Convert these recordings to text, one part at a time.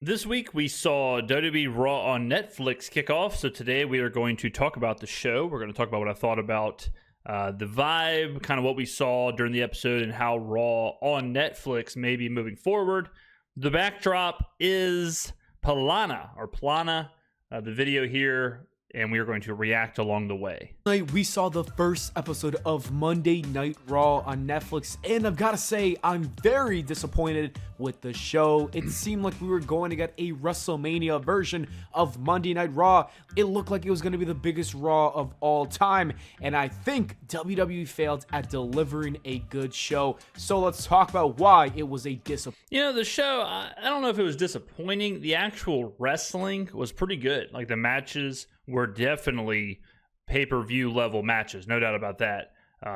This week we saw WWE Raw on Netflix kick off, so today we are going to talk about the show. We're going to talk about what I thought about the vibe, kind of what we saw during the episode, and how Raw on Netflix may be moving forward. The backdrop is Plana, the video here, and we are going to react along the way. We saw the first episode of Monday Night Raw on Netflix, and I've got to say, I'm very disappointed with the show. It seemed like we were going to get a WrestleMania version of Monday Night Raw. It looked like it was going to be the biggest Raw of all time, and I think WWE failed at delivering a good show. So let's talk about why it was a disappointment. You know, the show, I don't know if it was disappointing. The actual wrestling was pretty good. Like, the matches were definitely pay-per-view level matches, no doubt about that.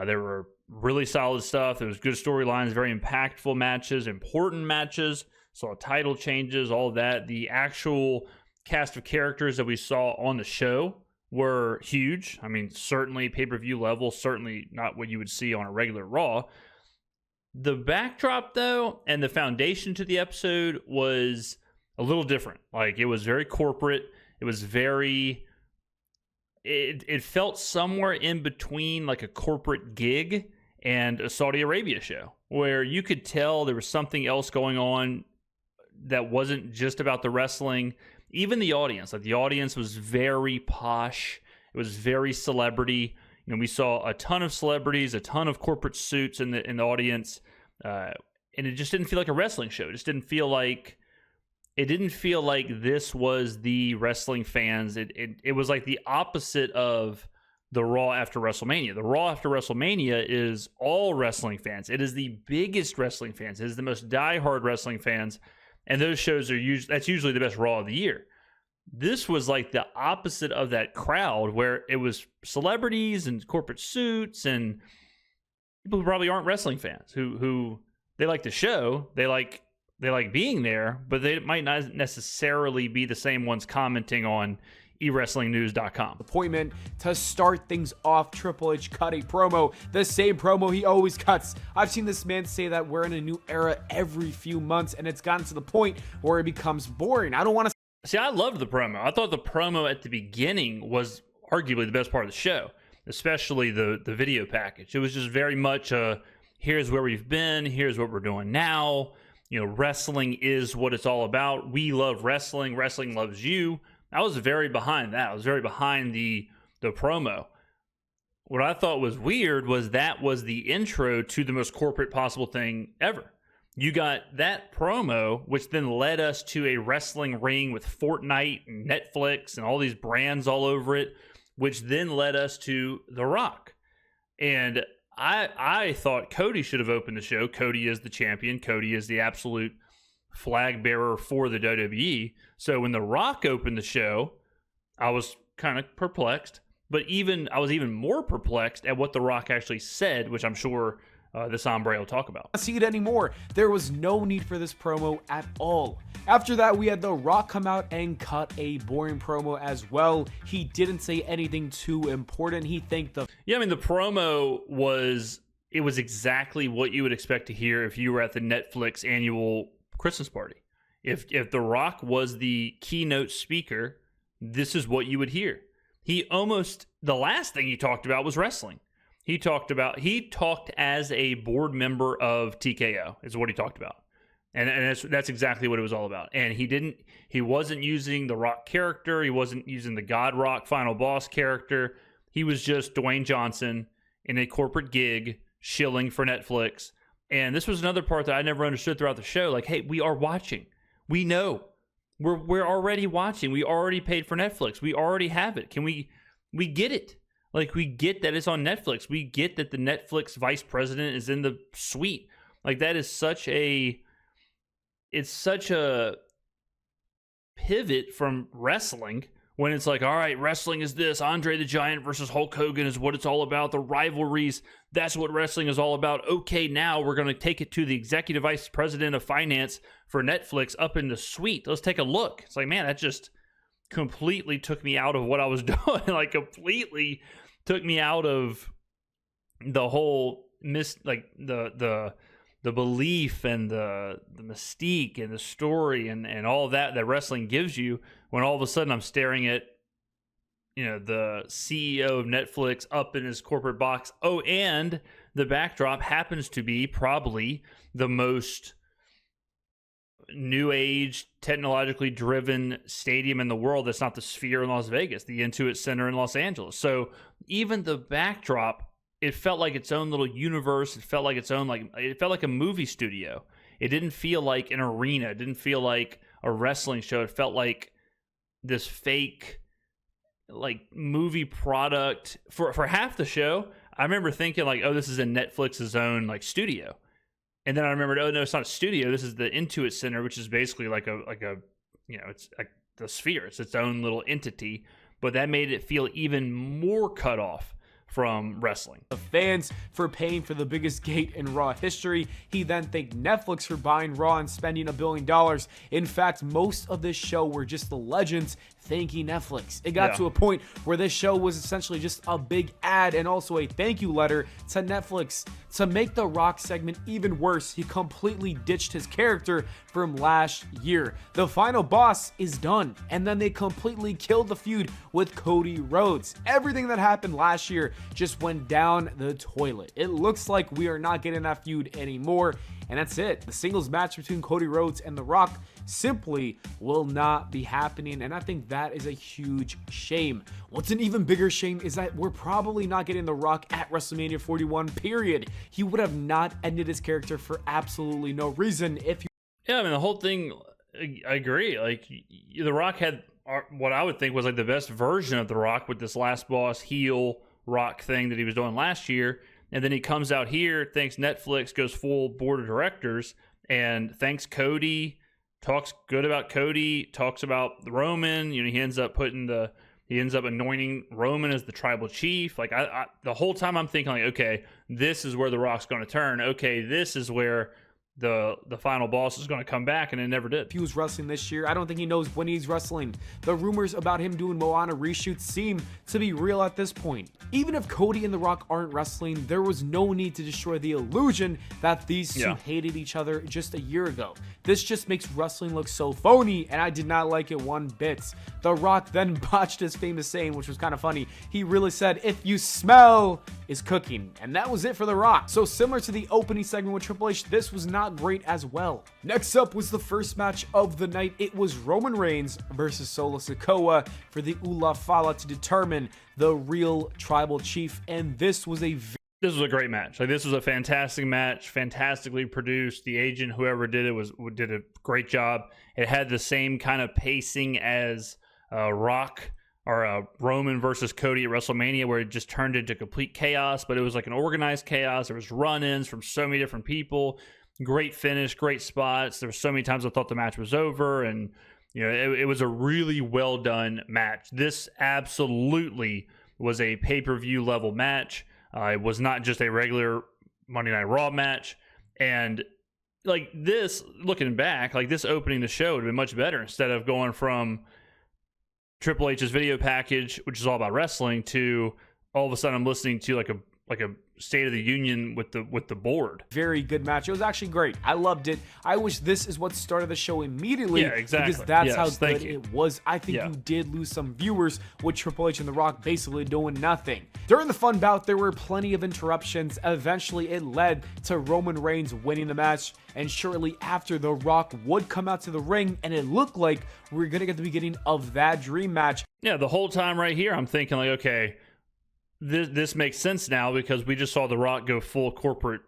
There were really solid stuff. There was good storylines, very impactful matches, important matches, saw title changes, all of that. The actual cast of characters that we saw on the show were huge. I mean, certainly pay-per-view level, certainly not what you would see on a regular Raw. The backdrop, though, and the foundation to the episode was a little different. Like, it was very corporate. It was very... It felt somewhere in between like a corporate gig and a Saudi Arabia show, where you could tell there was something else going on that wasn't just about the wrestling. Even the audience, like, the audience was very posh. It was very celebrity. You know, we saw a ton of celebrities, a ton of corporate suits in the audience, and it just didn't feel like a wrestling show. It just didn't feel like... It didn't feel like this was the wrestling fans. It was like the opposite of the Raw after WrestleMania. The Raw after WrestleMania is all wrestling fans. It is the biggest wrestling fans. It is the most diehard wrestling fans. And those shows that's usually the best Raw of the year. This was like the opposite of that crowd, where it was celebrities and corporate suits and people who probably aren't wrestling fans, who they like the show. They like being there, but they might not necessarily be the same ones commenting on eWrestlingNews.com. Appointment to start things off. Triple H cut a promo, the same promo he always cuts. I've seen this man say that we're in a new era every few months, and it's gotten to the point where it becomes boring. I don't want to... See, I loved the promo. I thought the promo at the beginning was arguably the best part of the show, especially the video package. It was just very much here's where we've been, here's what we're doing now. You know, wrestling is what it's all about. We love wrestling. Wrestling loves you. I was very behind that. I was very behind the promo. What I thought was weird was that was the intro to the most corporate possible thing ever. You got that promo, which then led us to a wrestling ring with Fortnite and Netflix and all these brands all over it, which then led us to The Rock. And I thought Cody should have opened the show. Cody is the champion. Cody is the absolute flag bearer for the WWE. So when The Rock opened the show, I was kind of perplexed. But I was even more perplexed at what The Rock actually said, which I'm sure this hombre will talk about. I see it anymore. There was no need for this promo at all. After that, we had The Rock come out and cut a boring promo as well. He didn't say anything too important. He thanked the... Yeah, I mean, the promo was exactly what you would expect to hear if you were at the Netflix annual Christmas party. If The Rock was the keynote speaker, this is what you would hear. The last thing he talked about was wrestling. He talked as a board member of TKO, is what he talked about. And that's exactly what it was all about. And he wasn't using the Rock character. He wasn't using the God Rock Final Boss character. He was just Dwayne Johnson in a corporate gig, shilling for Netflix. And this was another part that I never understood throughout the show. Like, hey, we are watching. We know. We're already watching. We already paid for Netflix. We already have it. We get it. Like, we get that it's on Netflix. We get that the Netflix vice president is in the suite. Like, that is such a pivot from wrestling, when it's like, all right, wrestling is this. Andre the Giant versus Hulk Hogan is what it's all about. The rivalries, that's what wrestling is all about. Okay, now we're going to take it to the executive vice president of finance for Netflix up in the suite. Let's take a look. It's like, man, that just completely took me out of what I was doing. Like, completely took me out of the whole the belief and the mystique and the story and all that wrestling gives you, when all of a sudden I'm staring at, you know, the CEO of Netflix up in his corporate box. Oh, and the backdrop happens to be probably the most new age, technologically driven stadium in the world. That's not the Sphere in Las Vegas, the Intuit Center in Los Angeles. So even the backdrop, it felt like its own little universe. It felt like its own, it felt like a movie studio. It didn't feel like an arena. It didn't feel like a wrestling show. It felt like this fake, like, movie product. For half the show, I remember thinking like, oh, this is in Netflix's own like studio. And then I remembered, oh no, it's not a studio. This is the Intuit Center, which is basically like a you know, it's like the Sphere. It's its own little entity. But that made it feel even more cut off from wrestling. The fans for paying for the biggest gate in Raw history. He then thanked Netflix for buying Raw and spending $1 billion. In fact, most of this show were just the legends thanking Netflix. It got to a point where this show was essentially just a big ad and also a thank you letter to Netflix. To make the Rock segment even worse, he completely ditched his character from last year. The final boss is done, and then they completely killed the feud with Cody Rhodes. Everything that happened last year just went down the toilet. It looks like we are not getting that feud anymore, and that's it. The singles match between Cody Rhodes and The Rock simply will not be happening, and I think that is a huge shame. What's an even bigger shame is that we're probably not getting The Rock at WrestleMania 41, period. He would have not ended his character for absolutely no reason if he... Yeah, I mean, the whole thing, I agree. Like, The Rock had what I would think was like the best version of The Rock with this last boss heel Rock thing that he was doing last year, and then he comes out here, thanks Netflix, goes full board of directors, and thanks Cody, talks good about Cody, talks about Roman. You know, he ends up anointing Roman as the tribal chief. Like, I the whole time I'm thinking like, okay, this is where The Rock's going to turn. Okay, this is where the final boss is going to come back, and it never did. If he was wrestling this year, I don't think he knows when he's wrestling. The rumors about him doing Moana reshoots seem to be real at this point. Even if Cody and The Rock aren't wrestling, there was no need to destroy the illusion that these two hated each other just a year ago. This just makes wrestling look so phony, and I did not like it one bit. The Rock then botched his famous saying, which was kind of funny. He really said, "If you smell is cooking," and that was it for The Rock. So similar to the opening segment with Triple H, this was not great as well. Next up was the first match of the night. It was Roman Reigns versus Solo Sikoa for the Ula Fala to determine the real tribal chief, and this was a great match. Like, this was a fantastic match, fantastically produced. The agent, whoever did it, did a great job. It had the same kind of pacing as Rock or Roman versus Cody at WrestleMania, where it just turned into complete chaos, but it was like an organized chaos. There was run-ins from so many different people. Great finish, great spots. There were so many times I thought the match was over, and you know, it was a really well done match. This absolutely was a pay-per-view level match. It was not just a regular Monday Night Raw match. And like this, looking back, like this opening the show would have been much better instead of going from Triple H's video package, which is all about wrestling, to all of a sudden I'm listening to like a State of the Union with the board. Very good match. It was actually great. I loved it. I wish this is what started the show immediately. Yeah, exactly. Because that's how good it was. I think you did lose some viewers with Triple H and The Rock basically doing nothing. During the fun bout, there were plenty of interruptions. Eventually, it led to Roman Reigns winning the match. And shortly after, The Rock would come out to the ring, and it looked like we were going to get the beginning of that dream match. Yeah, the whole time right here, I'm thinking like, okay, this makes sense now because we just saw The Rock go full corporate,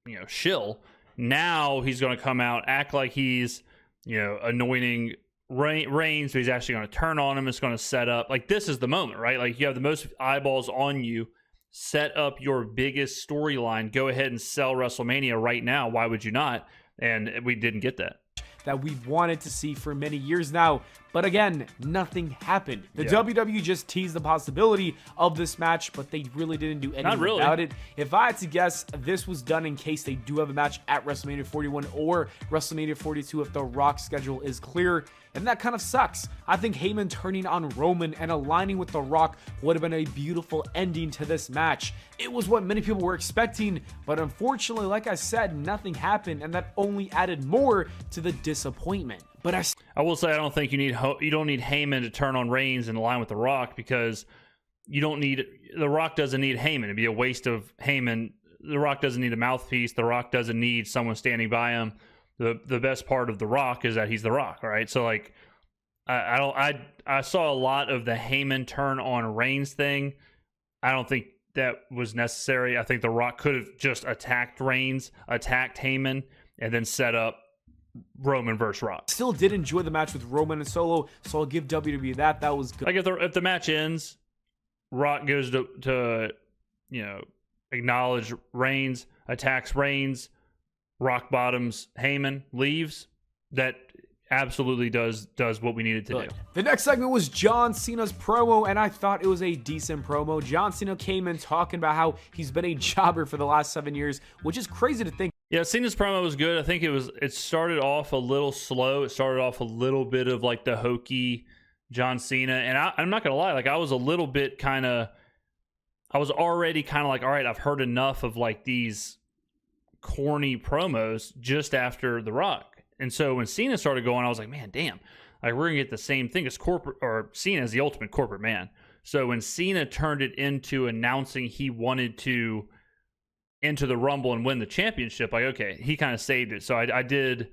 you know, shill. Now he's going to come out, act like he's, you know, anointing Reigns, but he's actually going to turn on him. It's going to set up. Like, this is the moment, right? Like, you have the most eyeballs on you. Set up your biggest storyline. Go ahead and sell WrestleMania right now. Why would you not? And we didn't get that. that we've wanted to see for many years now. But again, nothing happened. The WWE just teased the possibility of this match, but they really didn't do anything about it. If I had to guess, this was done in case they do have a match at WrestleMania 41 or WrestleMania 42 if the Rock schedule is clear. And that kind of sucks. I think Heyman turning on Roman and aligning with The Rock would have been a beautiful ending to this match. It was what many people were expecting, but unfortunately, like I said, nothing happened, and that only added more to the disappointment. But I will say I don't think you don't need Heyman to turn on Reigns and align with The Rock, because The Rock doesn't need Heyman. It'd be a waste of Heyman. The Rock doesn't need a mouthpiece. The Rock doesn't need someone standing by him. The best part of The Rock is that he's The Rock, right? So like, I saw a lot of the Heyman turn on Reigns thing. I don't think that was necessary. I think The Rock could have just attacked Reigns, attacked Heyman, and then set up Roman versus Rock. Still did enjoy the match with Roman and Solo, so I'll give WWE that. That was good. Like if the match ends, Rock goes to acknowledge Reigns, attacks Reigns, Rock bottoms Heyman, leaves. That absolutely does what we needed to do. The next segment was John Cena's promo, and I thought it was a decent promo. John Cena came in talking about how he's been a jobber for the last 7 years, which is crazy to think. Yeah, Cena's promo was good. I think it started off a little slow. It started off a little bit of like the hokey John Cena, and I'm not gonna lie, like I was a little bit I was already kind of like, all right, I've heard enough of like these corny promos just after The Rock. And so when Cena started going, I was like, man, damn, like we're gonna get the same thing as Cena is the ultimate corporate man. So when Cena turned it into announcing he wanted to enter the Rumble and win the championship, like, okay, he kind of saved it. So I did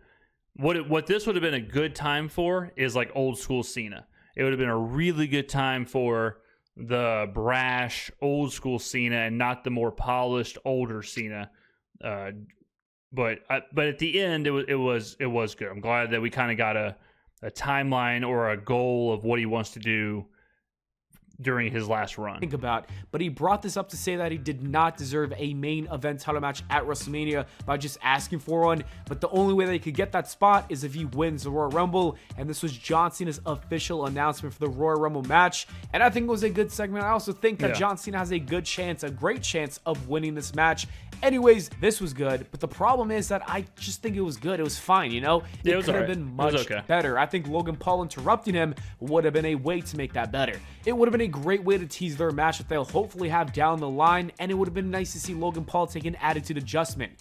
what this would have been a good time for is like old school Cena. It would have been a really good time for the brash old school Cena and not the more polished older Cena. But at the end, it was good. I'm glad that we kind of got a timeline or a goal of what he wants to do during his last run. Think about, but he brought this up to say that he did not deserve a main event title match at WrestleMania by just asking for one, but the only way that he could get that spot is if he wins the Royal Rumble, and this was John Cena's official announcement for the Royal Rumble match, and I think it was a good segment. I also think that John Cena has a great chance of winning this match. Anyways, this was good, but the problem is that I just think it was good. It was fine, you know? It could have been much better. I think Logan Paul interrupting him would have been a way to make that better. It would have been a great way to tease their match that they'll hopefully have down the line, and it would have been nice to see Logan Paul take an attitude adjustment.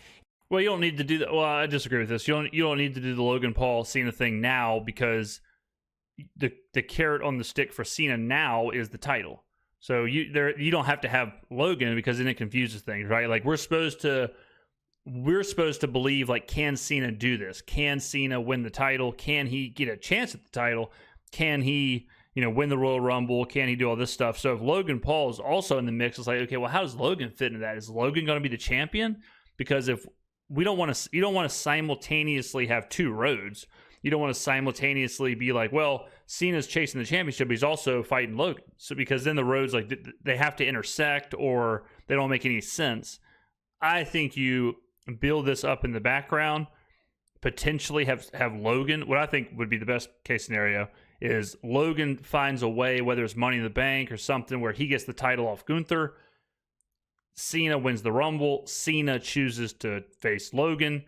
Well, you don't need to do that. Well, I disagree with this. You don't need to do the Logan Paul Cena thing now, because the carrot on the stick for Cena now is the title. So you don't have to have Logan, because then it confuses things, right? Like we're supposed to believe, like, can Cena do this? Can Cena win the title? Can he get a chance at the title? Can he, win the Royal Rumble? Can he do all this stuff? So if Logan Paul is also in the mix, it's like, okay, well, how does Logan fit into that? Is Logan going to be the champion? Because if you don't want to simultaneously have two roads. You don't want to simultaneously be like, well, Cena's chasing the championship, but he's also fighting Logan. So because then the roads, like, they have to intersect or they don't make any sense. I think you build this up in the background, potentially have Logan. What I think would be the best case scenario is Logan finds a way, whether it's Money in the Bank or something, where he gets the title off Gunther. Cena wins the Rumble. Cena chooses to face Logan.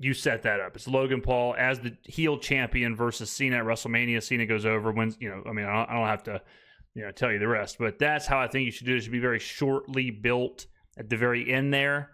You set that up. It's Logan Paul as the heel champion versus Cena at WrestleMania. Cena goes over, wins. I don't have to, tell you the rest. But that's how I think you should do it. It should be very shortly built at the very end there.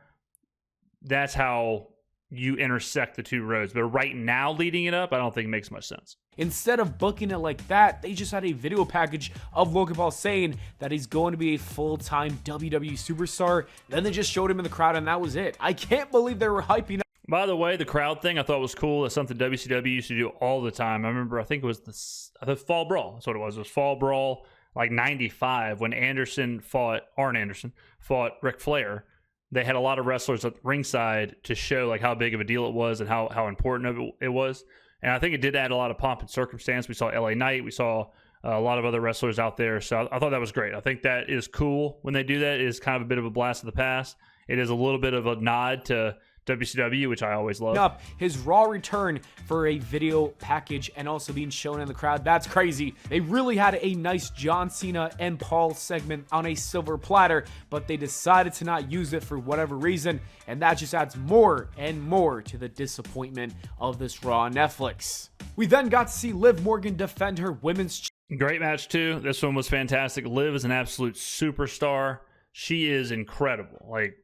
That's how you intersect the two roads. But right now, leading it up, I don't think it makes much sense. Instead of booking it like that, they just had a video package of Logan Paul saying that he's going to be a full-time WWE superstar. Then they just showed him in the crowd, and that was it. I can't believe they were hyping up. By the way, the crowd thing I thought was cool. That's something WCW used to do all the time. I remember, I think it was the Fall Brawl. That's what it was. It was Fall Brawl, like 95, when Arn Anderson fought Ric Flair. They had a lot of wrestlers at ringside to show like how big of a deal it was and how important it was. And I think it did add a lot of pomp and circumstance. We saw LA Knight. We saw a lot of other wrestlers out there. So I thought that was great. I think that is cool when they do that. It is kind of a bit of a blast of the past. It is a little bit of a nod to WCW, which I always love. Up his Raw return for a video package and also being shown in the crowd. That's crazy. They really had a nice John Cena and Paul segment on a silver platter, but they decided to not use it for whatever reason, and that just adds more and more to the disappointment of this Raw on Netflix. We then got to see Liv Morgan defend her women's Great match too. This one was fantastic. Liv is an absolute superstar. She is incredible. Like,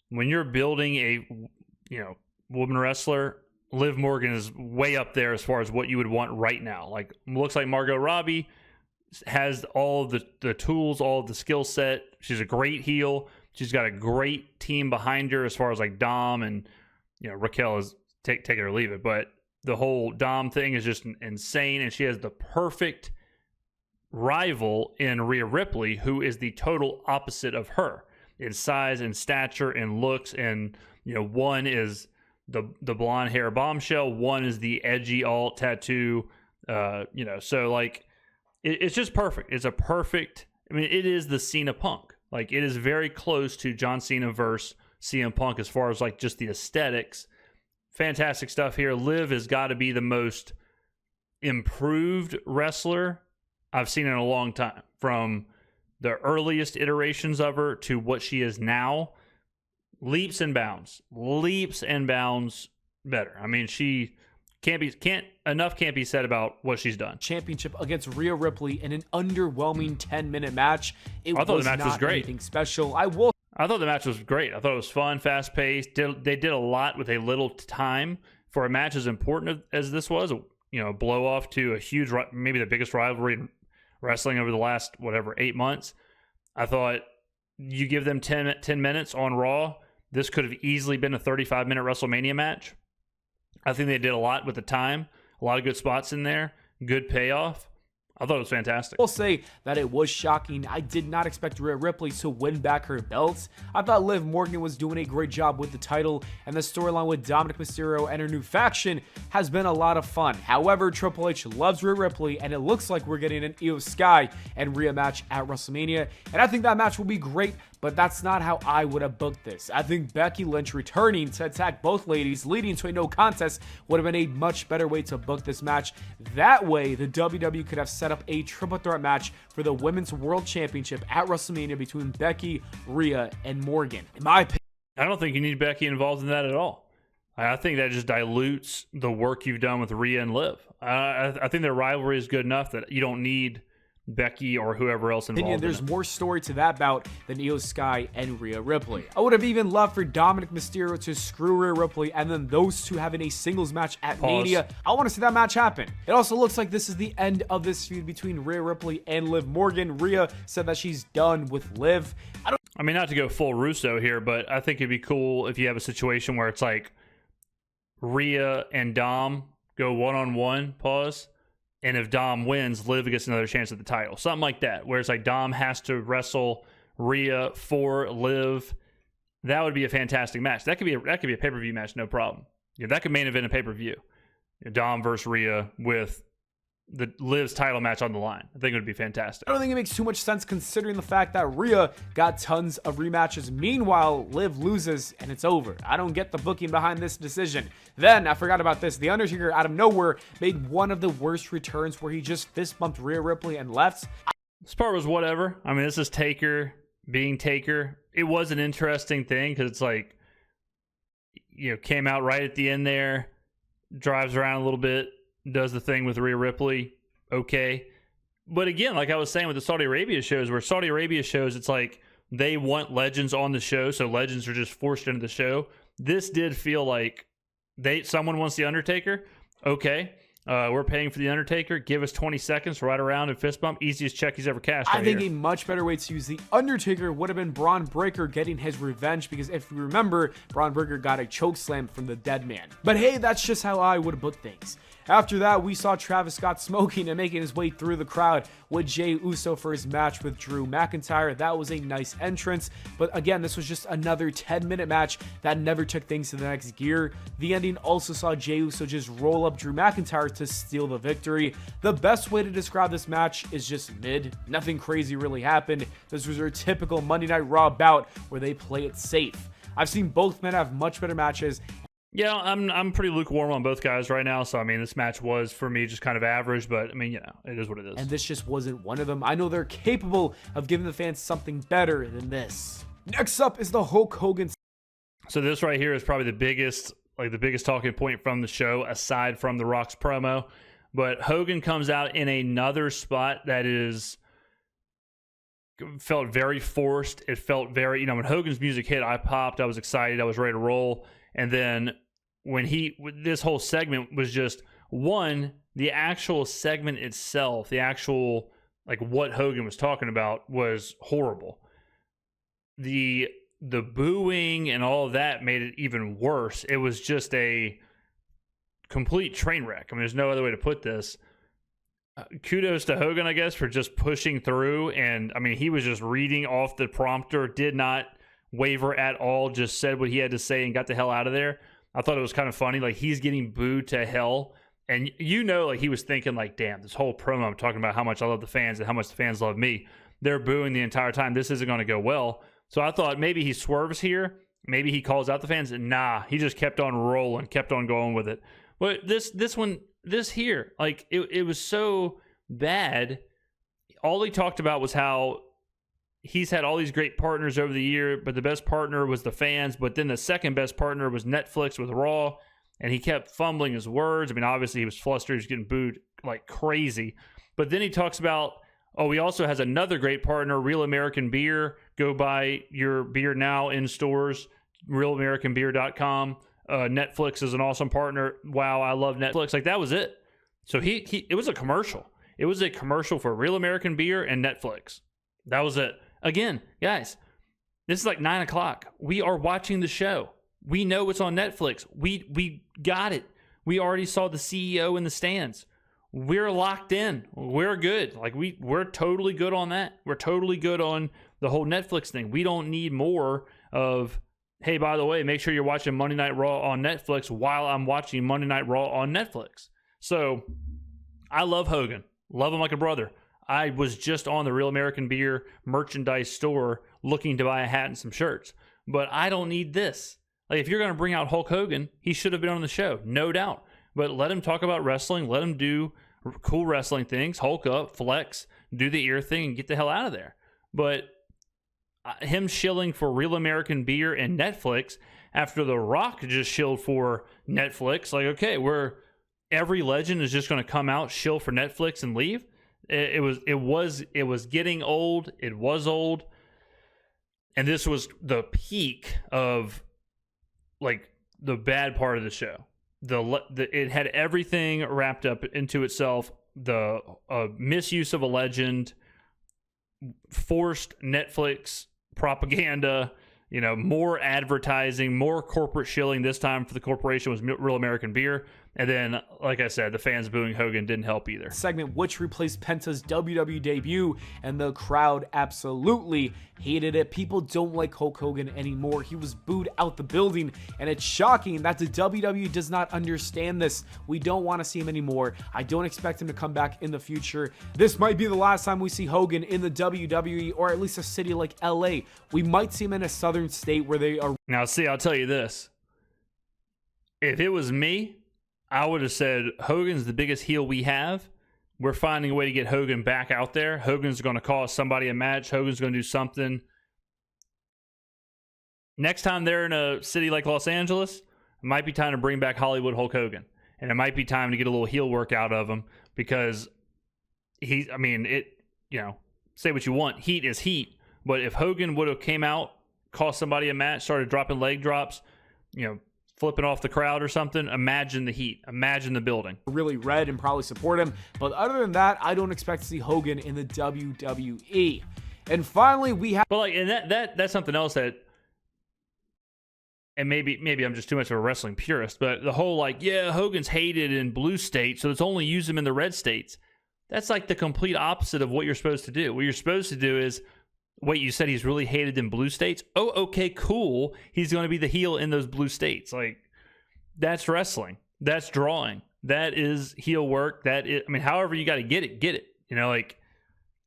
when you're building a, woman wrestler, Liv Morgan is way up there as far as what you would want right now. Like, looks like Margot Robbie has all of the tools, all of the skill set. She's a great heel. She's got a great team behind her as far as like Dom and, Raquel is take it or leave it. But the whole Dom thing is just insane. And she has the perfect rival in Rhea Ripley, who is the total opposite of her in size and stature and looks. And, one is the blonde hair bombshell. One is the edgy alt tattoo, so like it's just perfect. It's a perfect, it is the Cena Punk. Like, it is very close to John Cena versus CM Punk as far as like just the aesthetics. Fantastic stuff here. Liv has got to be the most improved wrestler I've seen in a long time, from the earliest iterations of her to what she is now. Leaps and bounds better. She can't be said about what she's done. Championship against Rhea Ripley in an underwhelming 10-minute match. I thought the match was great. Anything special. I thought the match was great. I thought it was fun, fast paced. They did a lot with a little time for a match as important as this was. Blow off to a huge, maybe the biggest rivalry in wrestling over the last 8 months. I thought you give them 10 minutes on Raw, this could have easily been a 35-minute WrestleMania match. I think they did a lot with the time, a lot of good spots in there, good payoff. I thought it was fantastic. I'll say that it was shocking. I did not expect Rhea Ripley to win back her belts. I thought Liv Morgan was doing a great job with the title, and the storyline with Dominic Mysterio and her new faction has been a lot of fun. However, Triple H loves Rhea Ripley, and it looks like we're getting an Io Sky and Rhea match at WrestleMania, and I think that match will be great, but that's not how I would have booked this. I think Becky Lynch returning to attack both ladies, leading to a no contest, would have been a much better way to book this match. That way, the WWE could have set up a triple threat match for the Women's World Championship at WrestleMania between Becky, Rhea, and Morgan. In my opinion, I don't think you need Becky involved in that at all. I think that just dilutes the work you've done with Rhea and Liv. I think their rivalry is good enough that you don't need Becky or whoever else involved. There's more story to that bout than Io Sky and Rhea Ripley. I would have even loved for Dominic Mysterio to screw Rhea Ripley and then those two having a singles match at Mania. I want to see that match happen. It also looks like this is the end of this feud between Rhea Ripley and Liv Morgan. Rhea said that she's done with Liv. Not to go full Russo here, but I think it'd be cool if you have a situation where it's like Rhea and Dom go one-on-one, and if Dom wins, Liv gets another chance at the title. Something like that, where it's like Dom has to wrestle Rhea for Liv. That would be a fantastic match. That could be a pay-per-view match, no problem. That could main event a pay-per-view. Dom versus Rhea with the Liv's title match on the line. I think it would be fantastic. I don't think it makes too much sense considering the fact that Rhea got tons of rematches. Meanwhile, Liv loses and it's over. I don't get the booking behind this decision. Then, I forgot about this. The Undertaker, out of nowhere, made one of the worst returns where he just fist bumped Rhea Ripley and left. This part was whatever. This is Taker being Taker. It was an interesting thing because it's like, came out right at the end there, drives around a little bit, does the thing with Rhea Ripley, okay. But again, like I was saying with the Saudi Arabia shows, it's like they want legends on the show, so legends are just forced into the show. This did feel like someone wants The Undertaker, okay. We're paying for The Undertaker. Give us 20 seconds, ride around and fist bump. Easiest check he's ever cashed. I think a much better way to use The Undertaker would have been Braun Breaker getting his revenge, because if you remember, Braun Breaker got a choke slam from the dead man. But hey, that's just how I would have booked things. After that, we saw Travis Scott smoking and making his way through the crowd with Jey Uso for his match with Drew McIntyre. That was a nice entrance, but again, this was just another 10-minute match that never took things to the next gear. The ending also saw Jey Uso just roll up Drew McIntyre to steal the victory. The best way to describe this match is just mid. Nothing crazy really happened. This was your typical Monday Night Raw bout where they play it safe. I've seen both men have much better matches. Yeah, I'm pretty lukewarm on both guys right now. So, I mean, this match was, for me, just kind of average. But, I mean, you know, it is what it is. And this just wasn't one of them. I know they're capable of giving the fans something better than this. Next up is the Hulk Hogan. So this right here is probably the biggest talking point from the show, aside from The Rock's promo. But Hogan comes out in another spot that felt very forced. It felt very, you know, when Hogan's music hit, I popped. I was excited. I was ready to roll. And then when this whole segment was just the actual segment itself, the actual, like, what Hogan was talking about was horrible. The booing and all of that made it even worse. It was just a complete train wreck. I mean, there's no other way to put this. Kudos to Hogan, I guess, for just pushing through. And, I mean, he was just reading off the prompter, did not waver at all, just said what he had to say and got the hell out of there. I thought it was kind of funny. Like, he's getting booed to hell. And, you know, like, he was thinking, like, damn, this whole promo I'm talking about how much I love the fans and how much the fans love me. They're booing the entire time. This isn't going to go well. So I thought maybe he swerves here. Maybe he calls out the fans. And nah, he just kept on rolling, kept on going with it. But this here, like, it was so bad. All he talked about was how he's had all these great partners over the year, but the best partner was the fans. But then the second best partner was Netflix with Raw, and he kept fumbling his words. I mean, obviously he was flustered. He was getting booed like crazy. But then he talks about, he also has another great partner, Real American Beer. Go buy your beer now in stores, realamericanbeer.com. Netflix is an awesome partner. Wow, I love Netflix. Like, that was it. So it was a commercial. It was a commercial for Real American Beer and Netflix. That was it. Again, guys, this is like 9 o'clock. We are watching the show. We know it's on Netflix. We got it. We already saw the CEO in the stands. We're locked in. We're good. Like, we're totally good on that. We're totally good on the whole Netflix thing. We don't need more of, hey, by the way, make sure you're watching Monday Night Raw on Netflix while I'm watching Monday Night Raw on Netflix. So I love Hogan. Love him like a brother. I was just on the Real American Beer merchandise store looking to buy a hat and some shirts. But I don't need this. Like, if you're going to bring out Hulk Hogan, he should have been on the show, no doubt. But let him talk about wrestling. Let him do cool wrestling things. Hulk up, flex, do the ear thing, and get the hell out of there. But him shilling for Real American Beer and Netflix after The Rock just shilled for Netflix, like, okay, every legend is just going to come out, shill for Netflix, and leave. It was getting old. It was old. And this was the peak of, like, the bad part of the show. It had everything wrapped up into itself. The misuse of a legend, forced Netflix propaganda, you know, more advertising, more corporate shilling. This time for the corporation was Real American Beer. And then, like I said, the fans booing Hogan didn't help either. Segment which replaced Penta's WWE debut, and the crowd absolutely hated it. People don't like Hulk Hogan anymore. He was booed out the building, and it's shocking that the WWE does not understand this. We don't want to see him anymore. I don't expect him to come back in the future. This might be the last time we see Hogan in the WWE, or at least a city like LA. We might see him in a southern state where they are. Now, see, I'll tell you this. If it was me, I would have said, Hogan's the biggest heel we have. We're finding a way to get Hogan back out there. Hogan's going to cost somebody a match. Hogan's going to do something. Next time they're in a city like Los Angeles, it might be time to bring back Hollywood Hulk Hogan. And it might be time to get a little heel work out of him, because say what you want. Heat is heat. But if Hogan would have came out, cost somebody a match, started dropping leg drops, flipping off the crowd or something, imagine the heat. Imagine the building. Really red and probably support him. But other than that, I don't expect to see Hogan in the WWE. And finally, we have... But, like, and that's something else that and maybe I'm just too much of a wrestling purist, but the whole like, yeah, Hogan's hated in blue states, so let's only use him in the red states. That's like the complete opposite of what you're supposed to do. What you're supposed to do is, wait, you said he's really hated in blue states? Oh, okay, cool. He's going to be the heel in those blue states. Like, that's wrestling. That's drawing. That is heel work. That is, I mean, however you got to get it, get it. You know, like,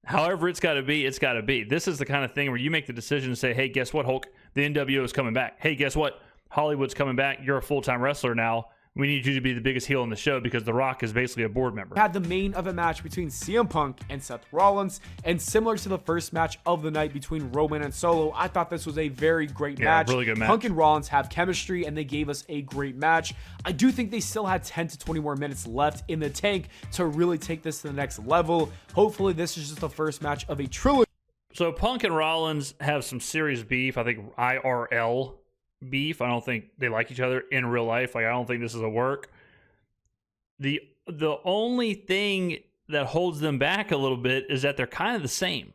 however it's got to be, it's got to be. This is the kind of thing where you make the decision to say, hey, guess what, Hulk? The NWO is coming back. Hey, guess what? Hollywood's coming back. You're a full-time wrestler now. We need you to be the biggest heel in the show because The Rock is basically a board member. Had the main event match between CM Punk and Seth Rollins, and similar to the first match of the night between Roman and Solo, I thought this was a very great match. Really good match. Punk and Rollins have chemistry, and they gave us a great match. I do think they still had 10 to 20 more minutes left in the tank to really take this to the next level. Hopefully, this is just the first match of a trilogy. So Punk and Rollins have some serious beef. I think IRL beef. I don't think they like each other in real life. Like, I don't think this is a work. The only thing that holds them back a little bit is that they're kind of the same.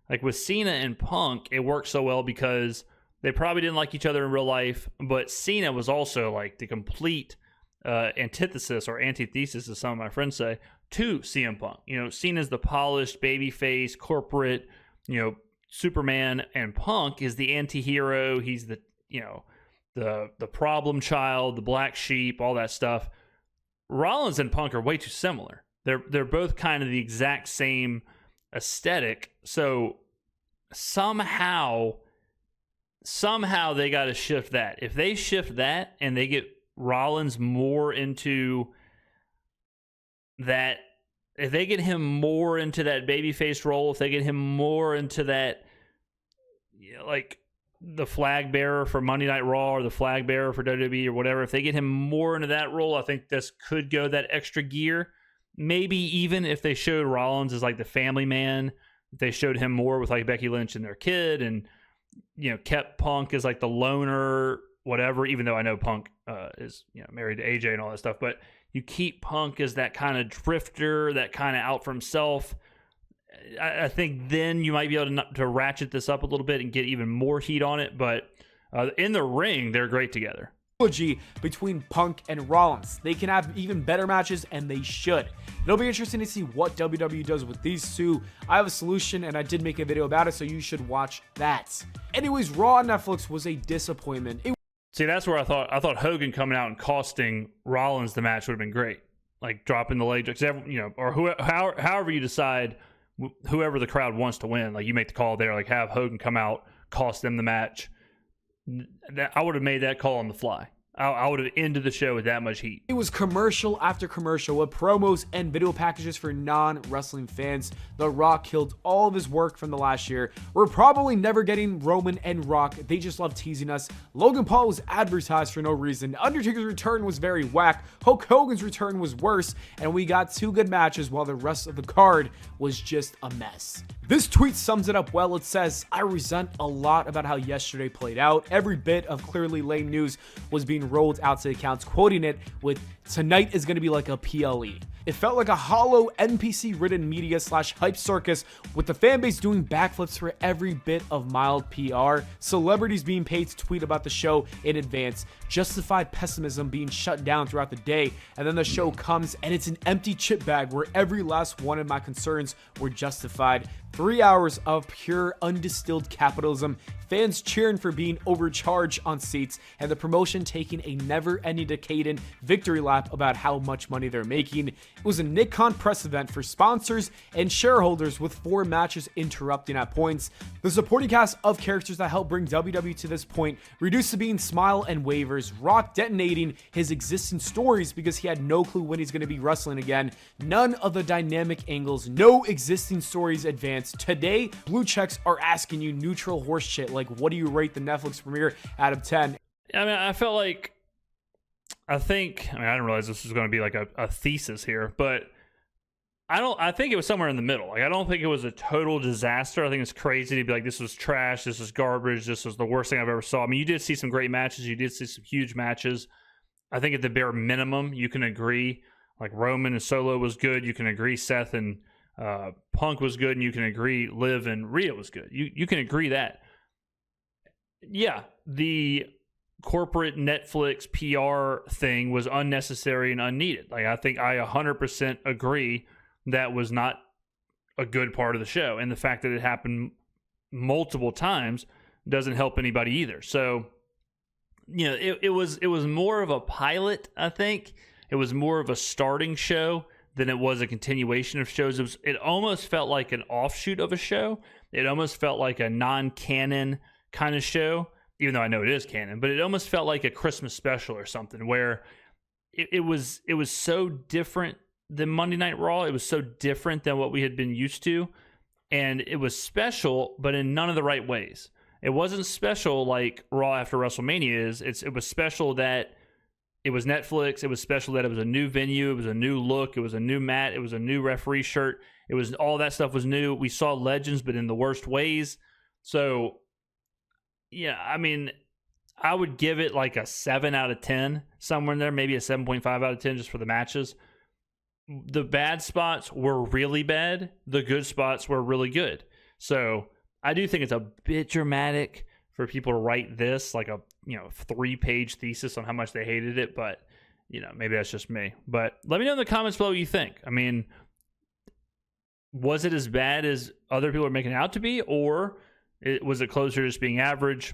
Like with Cena and Punk, it works so well because they probably didn't like each other in real life, but Cena was also like the complete antithesis or antithesis, as some of my friends say, to CM Punk. You know, Cena's the polished babyface, corporate, you know, Superman, and Punk is the anti-hero. He's the, you know, the problem child, the black sheep, all that stuff. Rollins and Punk are way too similar. They're both kind of the exact same aesthetic. So somehow they got to shift that. If they shift that and they get Rollins more into that, if they get him more into that babyface role, if they get him more into that, you know, like the flag bearer for Monday Night Raw or the flag bearer for WWE or whatever, if they get him more into that role, I think this could go that extra gear. Maybe even if they showed Rollins as like the family man, if they showed him more with like Becky Lynch and their kid, and, you know, kept Punk as like the loner, whatever, even though I know Punk is, you know, married to AJ and all that stuff, but you keep Punk as that kind of drifter, that kind of out for himself. I think then you might be able to ratchet this up a little bit and get even more heat on it. But in the ring, they're great together. Between Punk and Rollins, they can have even better matches, and they should. It'll be interesting to see what WWE does with these two. I have a solution, and I did make a video about it, so you should watch that. Anyways, Raw on Netflix was a disappointment. See, that's where I thought Hogan coming out and costing Rollins the match would have been great, like dropping the leg, you know, or however you decide. Whoever the crowd wants to win, like you make the call there, like have Hogan come out, cost them the match. I would have made that call on the fly. I would have ended the show with that much heat. It was commercial after commercial with promos and video packages for non-wrestling fans. The Rock killed all of his work from the last year. We're probably never getting Roman and Rock. They just love teasing us. Logan Paul was advertised for no reason. Undertaker's return was very whack. Hulk Hogan's return was worse. And we got two good matches while the rest of the card was just a mess. This tweet sums it up well. It says, I resent a lot about how yesterday played out. Every bit of clearly lame news was being rolled out to accounts, quoting it with, tonight is going to be like a PLE. It felt like a hollow NPC-ridden media / hype circus with the fanbase doing backflips for every bit of mild PR, celebrities being paid to tweet about the show in advance, justified pessimism being shut down throughout the day, and then the show comes and it's an empty chip bag where every last one of my concerns were justified. 3 hours of pure undistilled capitalism, fans cheering for being overcharged on seats, and the promotion taking a never-ending decadent victory lap about how much money they're making. It was a Nick-Con press event for sponsors and shareholders with 4 matches interrupting at points. The supporting cast of characters that helped bring WWE to this point reduced to being Smile and Waivers, Rock detonating his existing stories because he had no clue when he's going to be wrestling again, none of the dynamic angles, no existing stories advanced. Today, blue checks are asking you neutral horse shit like, what do you rate the Netflix premiere out of 10? I mean, I felt like, I didn't realize this was going to be like a thesis here, but I think it was somewhere in the middle. Like, I don't think it was a total disaster. I think it's crazy to be like, this was trash, this was garbage, this was the worst thing I've ever saw. I mean, you did see some great matches, you did see some huge matches. I think at the bare minimum, you can agree, like Roman and Solo was good. You can agree Seth and Punk was good, and you can agree Liv and Rhea was good. You can agree that. Yeah, the corporate Netflix PR thing was unnecessary and unneeded. Like, I think I 100% agree that was not a good part of the show. And the fact that it happened multiple times doesn't help anybody either. So, you know, it was more of a pilot, I think. It was more of a starting show than it was a continuation of shows. It almost felt like an offshoot of a show. It almost felt like a non-canon kind of show, even though I know it is canon, but it almost felt like a Christmas special or something where it was so different than Monday Night Raw. It was so different than what we had been used to. And it was special, but in none of the right ways. It wasn't special like Raw after WrestleMania is. It was special that it was Netflix. It was special that it was a new venue. It was a new look. It was a new mat. It was a new referee shirt. It was all that stuff was new. We saw legends, but in the worst ways. So, yeah, I mean, I would give it like a 7 out of 10, somewhere in there, maybe a 7.5 out of 10 just for the matches. The bad spots were really bad. The good spots were really good. So I do think it's a bit dramatic for people to write this like a 3-page thesis on how much they hated it, but maybe that's just me. But let me know in the comments below what you think. I mean, was it as bad as other people are making it out to be, or was it closer to just being average?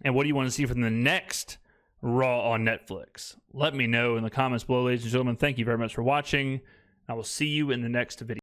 And what do you want to see from the next Raw on Netflix? Let me know in the comments below, ladies and gentlemen. Thank you very much for watching. I will see you in the next video.